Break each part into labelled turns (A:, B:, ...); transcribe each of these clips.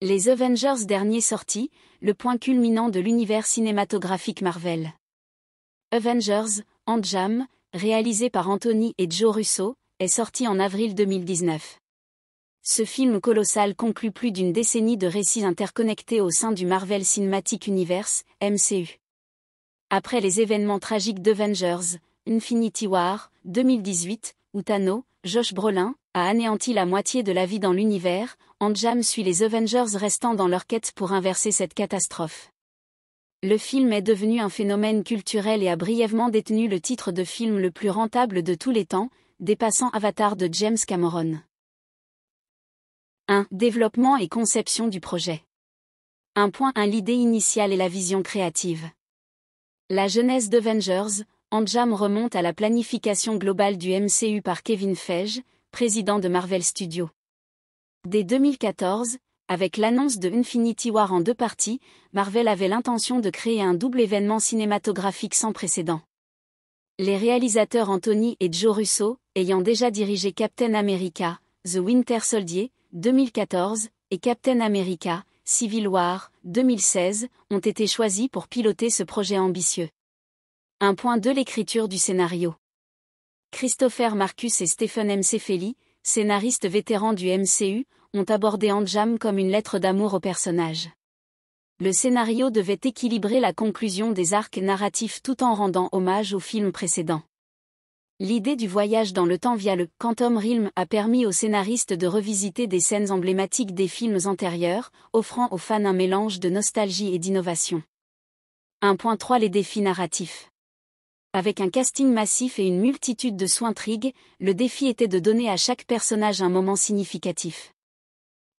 A: Les Avengers derniers sortis, le point culminant de l'univers cinématographique Marvel. Avengers, Endgame, réalisé par Anthony et Joe Russo, est sorti en avril 2019. Ce film colossal conclut plus d'une décennie de récits interconnectés au sein du Marvel Cinematic Universe, MCU. Après les événements tragiques d'Avengers, Infinity War, 2018, où Thanos, Josh Brolin, a anéanti la moitié de la vie dans l'univers, Endgame suit les Avengers restant dans leur quête pour inverser cette catastrophe. Le film est devenu un phénomène culturel et a brièvement détenu le titre de film le plus rentable de tous les temps, dépassant Avatar de James Cameron. 1. Développement et conception du projet. 1.1 L'idée initiale et la vision créative. La genèse d'Avengers, Endgame remonte à la planification globale du MCU par Kevin Feige, président de Marvel Studios. Dès 2014, avec l'annonce de Infinity War en 2 parties, Marvel avait l'intention de créer un double événement cinématographique sans précédent. Les réalisateurs Anthony et Joe Russo, ayant déjà dirigé Captain America, The Winter Soldier, 2014, et Captain America, Civil War, 2016, ont été choisis pour piloter ce projet ambitieux. 1.2 L'écriture du scénario. Christopher Marcus et Stephen Macfarlane, scénaristes vétérans du MCU, ont abordé Endgame comme une lettre d'amour au personnage. Le scénario devait équilibrer la conclusion des arcs narratifs tout en rendant hommage aux films précédents. L'idée du voyage dans le temps via le Quantum Realm a permis aux scénaristes de revisiter des scènes emblématiques des films antérieurs, offrant aux fans un mélange de nostalgie et d'innovation. 1.3 Les défis narratifs. Avec un casting massif et une multitude de sous-intrigues, le défi était de donner à chaque personnage un moment significatif.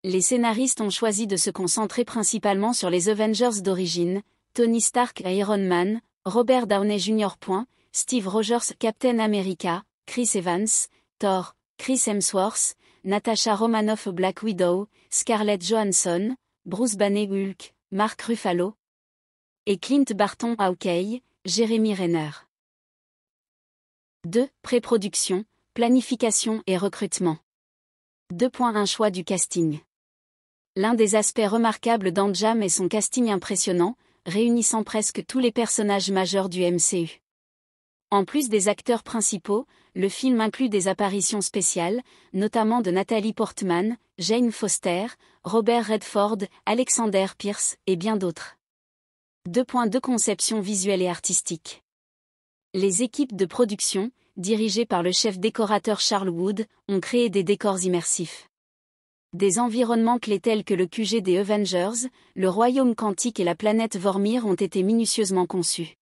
A: Les scénaristes ont choisi de se concentrer principalement sur les Avengers d'origine, Tony Stark Iron Man, Robert Downey Jr. Steve Rogers Captain America, Chris Evans, Thor, Chris Hemsworth, Natasha Romanoff Black Widow, Scarlett Johansson, Bruce Banner Hulk, Mark Ruffalo et Clint Barton Hawkeye, Jeremy Renner. 2. Pré-production, planification et recrutement. 2.1 Choix du casting. L'un des aspects remarquables d'Endgame est son casting impressionnant, réunissant presque tous les personnages majeurs du MCU. En plus des acteurs principaux, le film inclut des apparitions spéciales, notamment de Natalie Portman, Jane Foster, Robert Redford, Alexander Pierce, et bien d'autres. 2.2 Conception visuelle et artistique. Les équipes de production, dirigées par le chef décorateur Charles Wood, ont créé des décors immersifs. Des environnements clés tels que le QG des Avengers, le Royaume Quantique et la planète Vormir ont été minutieusement conçus.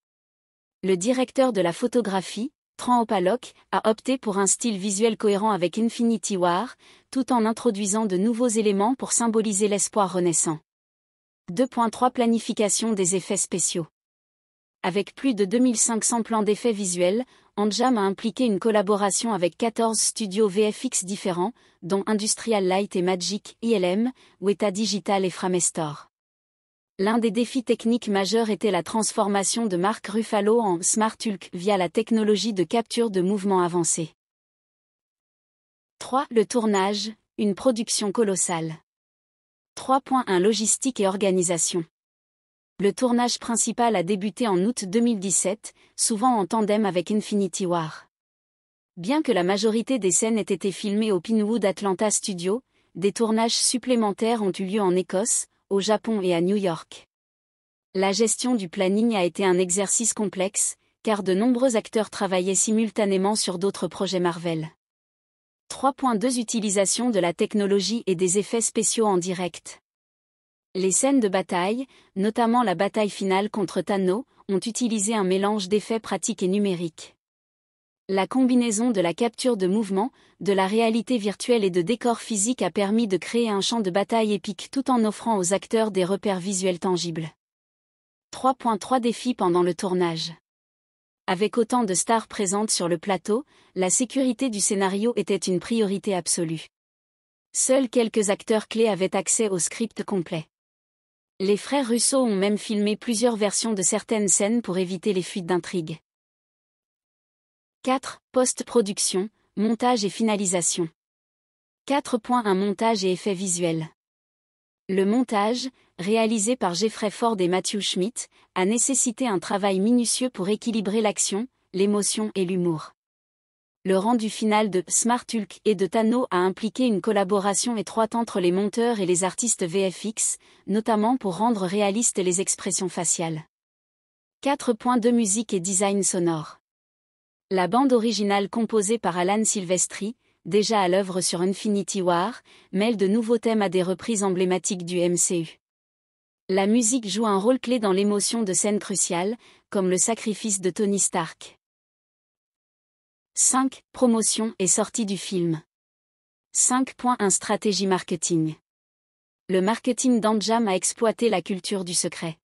A: Le directeur de la photographie, Tran Opalok, a opté pour un style visuel cohérent avec Infinity War, tout en introduisant de nouveaux éléments pour symboliser l'espoir renaissant. 2.3 Planification des effets spéciaux. Avec plus de 2500 plans d'effets visuels, Endgame a impliqué une collaboration avec 14 studios VFX différents, dont Industrial Light et Magic, ILM, Weta Digital et Framestore. L'un des défis techniques majeurs était la transformation de Mark Ruffalo en Smart Hulk via la technologie de capture de mouvement avancée. 3. Le tournage, une production colossale. 3.1 Logistique et organisation. Le tournage principal a débuté en août 2017, souvent en tandem avec Infinity War. Bien que la majorité des scènes ait été filmées au Pinewood Atlanta Studio, des tournages supplémentaires ont eu lieu en Écosse, au Japon et à New York. La gestion du planning a été un exercice complexe, car de nombreux acteurs travaillaient simultanément sur d'autres projets Marvel. 3.2 Utilisation de la technologie et des effets spéciaux en direct. Les scènes de bataille, notamment la bataille finale contre Thanos, ont utilisé un mélange d'effets pratiques et numériques. La combinaison de la capture de mouvement, de la réalité virtuelle et de décors physiques a permis de créer un champ de bataille épique tout en offrant aux acteurs des repères visuels tangibles. 3.3 Défis pendant le tournage. Avec autant de stars présentes sur le plateau, la sécurité du scénario était une priorité absolue. Seuls quelques acteurs clés avaient accès au script complet. Les frères Russo ont même filmé plusieurs versions de certaines scènes pour éviter les fuites d'intrigue. 4. Post-production, montage et finalisation. 4.1 Montage et effets visuels. Le montage, réalisé par Jeffrey Ford et Matthew Schmidt, a nécessité un travail minutieux pour équilibrer l'action, l'émotion et l'humour. Le rendu final de Smart Hulk et de Thanos a impliqué une collaboration étroite entre les monteurs et les artistes VFX, notamment pour rendre réalistes les expressions faciales. 4.2 Musique et design sonore. La bande originale composée par Alan Silvestri, déjà à l'œuvre sur Infinity War, mêle de nouveaux thèmes à des reprises emblématiques du MCU. La musique joue un rôle clé dans l'émotion de scènes cruciales, comme le sacrifice de Tony Stark. 5. Promotion et sortie du film. 5.1 Stratégie marketing. Le marketing d'Antjam a exploité la culture du secret.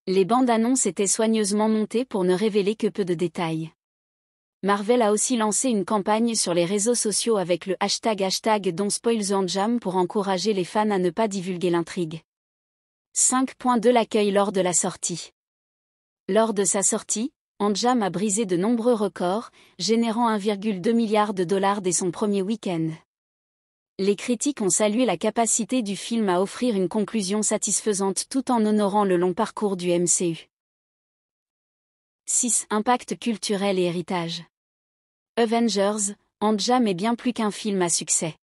A: Les bandes annonces étaient soigneusement montées pour ne révéler que peu de détails. Marvel a aussi lancé une campagne sur les réseaux sociaux avec le hashtag #Don'tSpoilTheAntjam pour encourager les fans à ne pas divulguer l'intrigue. 5.2 L'accueil lors de la sortie. Lors de sa sortie, Antjam a brisé de nombreux records, générant 1,2 milliard de dollars dès son premier week-end. Les critiques ont salué la capacité du film à offrir une conclusion satisfaisante tout en honorant le long parcours du MCU. 6. Impact culturel et héritage. Avengers, Antjam est bien plus qu'un film à succès.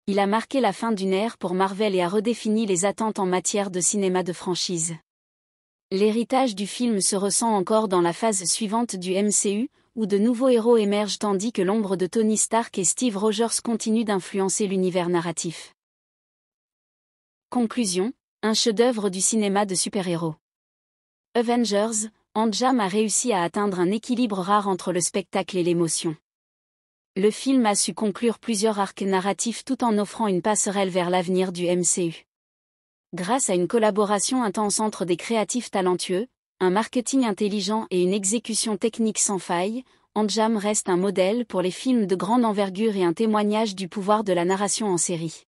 A: Il a marqué la fin d'une ère pour Marvel et a redéfini les attentes en matière de cinéma de franchise. L'héritage du film se ressent encore dans la phase suivante du MCU, où de nouveaux héros émergent tandis que l'ombre de Tony Stark et Steve Rogers continue d'influencer l'univers narratif. Conclusion, un chef-d'œuvre du cinéma de super-héros. Avengers, Antjam a réussi à atteindre un équilibre rare entre le spectacle et l'émotion. Le film a su conclure plusieurs arcs narratifs tout en offrant une passerelle vers l'avenir du MCU. Grâce à une collaboration intense entre des créatifs talentueux, un marketing intelligent et une exécution technique sans faille, Antjam reste un modèle pour les films de grande envergure et un témoignage du pouvoir de la narration en série.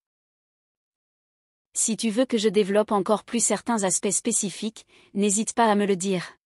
A: Si tu veux que je développe encore plus certains aspects spécifiques, n'hésite pas à me le dire.